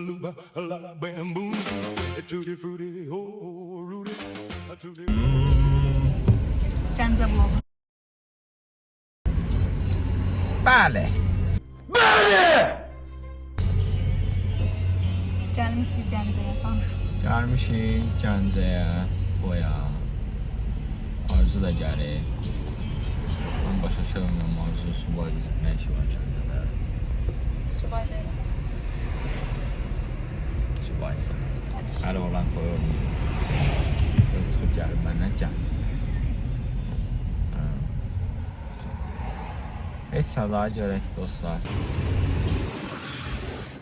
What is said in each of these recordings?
loomba, la la bamboo, tutti frutti, oh Rudy, tutti. Gəncə vlogu. Bəli. Gəlmişik Gəncəyə, tanış. Gəlmişik Gəncəyə, boya. Arzu da gəlir. Mən başa düşürəm, Arzu subay nə işi var Gəncədə? Subay deyil. Subaysa. Hələ olan toy olmuyor. Öz çıxıb gəlir məndən Gəncəyə. Heç səlaha görək dostlar.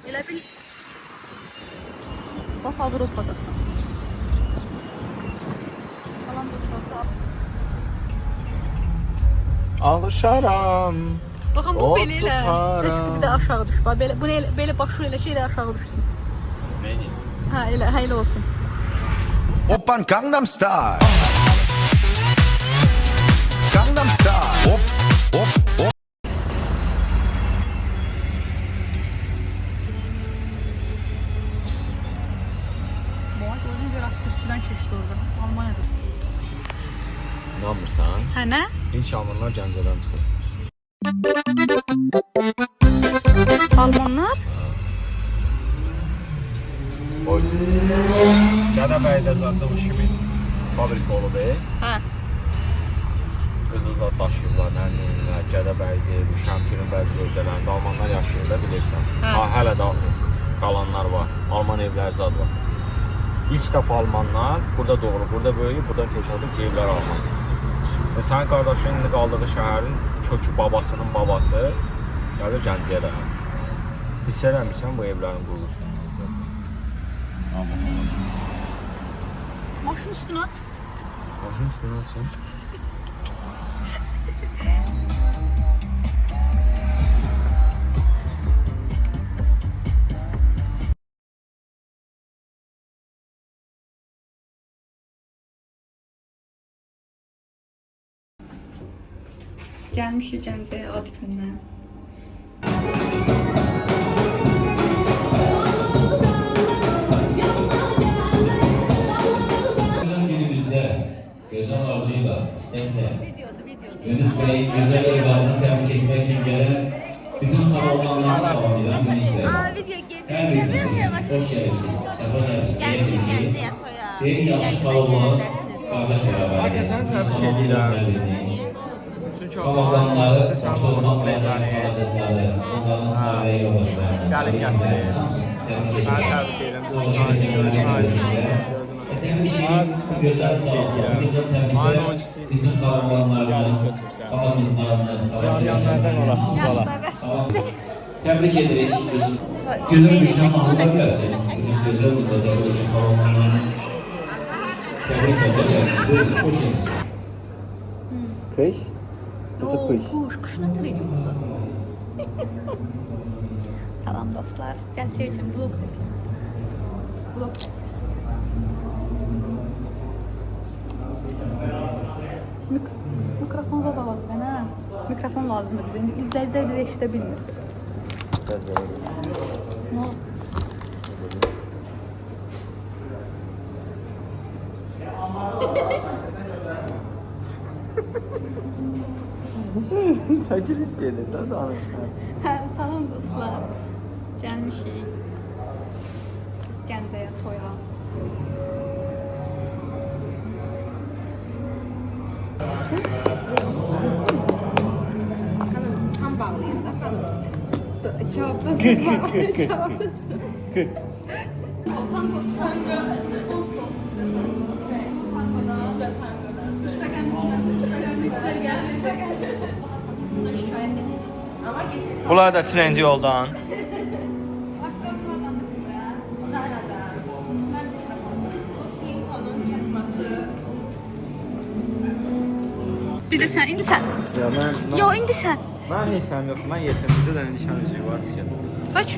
Elə bil bax Avropadasın. Falan boşaltı. Alışaram. Baxın bu O belə elə. tutaram. Bəs bir də aşağı düş. Bax belə bunu belə başır elə ki elə aşağı düşsün. Meni. Hə elə olsun. Oppan Gangnam Style. Gangnam Style. Hop, hop, hop. Boğaz oyunu biraz kürsüdən keçdi orada. Almaniyada. İnanmırsan? Hə nə? İlk almanlar Gəncədən çıxıb. Almanlar? Oy. Gədəbəydə zaten bu kimi fabrika olub. Hə. Qızıl zad daşıyıblar, nənələr, Gədəbəydir, bu Şəmkirin bəzi bölgələrində Almanlar yaşayır da bilirsən. Hə. Hələ də qalanlar var, Alman evləri zad var. İlk dəfə Almanlar burada doğulub, burada böyüyüb, buradan köçəlib evlər Alman. Sənin qardaşın indi qaldığı şəhərin kökü babasının babası gəlir Gəncəyə də. Hiss eləmirsən bu evlərin quruluşunu? Maşın üstünə at. Maşın üstünə açın. Gəlmişik Gəncəyə ad gününə. Günümüzde güzel arzuyla, istekle, Videoda. Yunus Bey güzel evladını tebrik etmek için gelen bütün kanallarına sağlayan Yunus Bey. Her birine hoş gelirsiniz, sefa gelirsiniz. En yaxşı kanalların kardeş beraber. Herkese tebrik edirəm. Çünki Kanalları, siz başlamak hamı onların kardeşleri, onların tarihi yoldaşları. Gəlin gətirin. Tebrik Mən ederim. təbrik edirəm. Tebrik ederim. Bu güzel sağlık, bu güzel tebrikler bütün kahramanlarına, kanalımızlarına, Yanlardan olasınız valla. tebrik ederiz. Güzel bir şey mahvura gelsin. Bütün güzel bir güzel için kahramanlarına tebrik ederiz. Buyurun, hoş geldiniz. Kış? Kızı kış. Kuş nə tür edim burada? Salam dostlar. Gəl sevgilim, vlog çəkin. Vlog çəkin. Mikrofon zad alaq mənə. Mikrofon lazımdır bizə. İndi izləyicilər bizi eşidə bilmir. Nə oldu? Çəkilib gedir də danışma. Hə, salam dostlar. Gəlmişik. Gəncəyə toya. Tam bağlayın da hanım. 2 hafta sonra. 2 hafta sonra. Tango sponsor. Tangoda. Bunlar da trendi yoldan. Bir de sen, indi sen. Ya mən Yo, indi sen. mən hissəm yox. Mən yetimizdə də nişan üzüyü var hissiyat. Kaç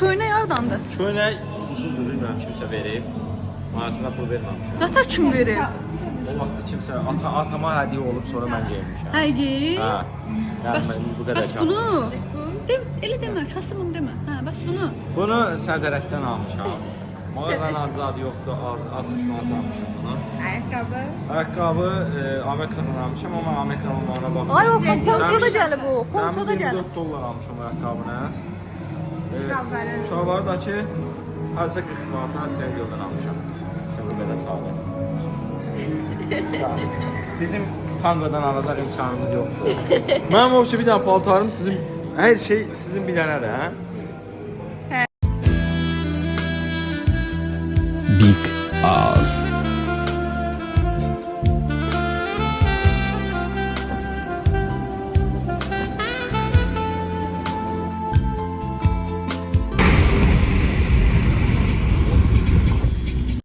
çöynə yardandı. Şöyle ucuzdur bilmirəm kimsə verib. Arasında pul verməmişəm. Nətər kim verir? O vaxt kimsə atama hədiyyə olub sonra mən geyinmişəm. Haydi. Hə. Yəni Bəs, mən bu qədər bəs bunu Elə demə, kasımın demə. Hə, bəs bunu. Bunu sədərəkdən almışam. Mağazanın adı yoxdur, 60 manat almışam bunu. Ayakkabı. Ayaqqabı Amerikadan almışam, amma Amerikanın ona baxdım. Ay, o Ponço da gəlib o. Ponço da gəlib. $24 almışam ayaqqabını. Şalvarı. Şalvarı da ki, hərsə 40 manatına Trendyoldan almışam. Şimdi belə sadə. Bizim tangodan alacaq imkanımız yoxdur. Mənim o bir dənə paltarım sizin, hər şey sizin bir dənədir, hə? Big Oz.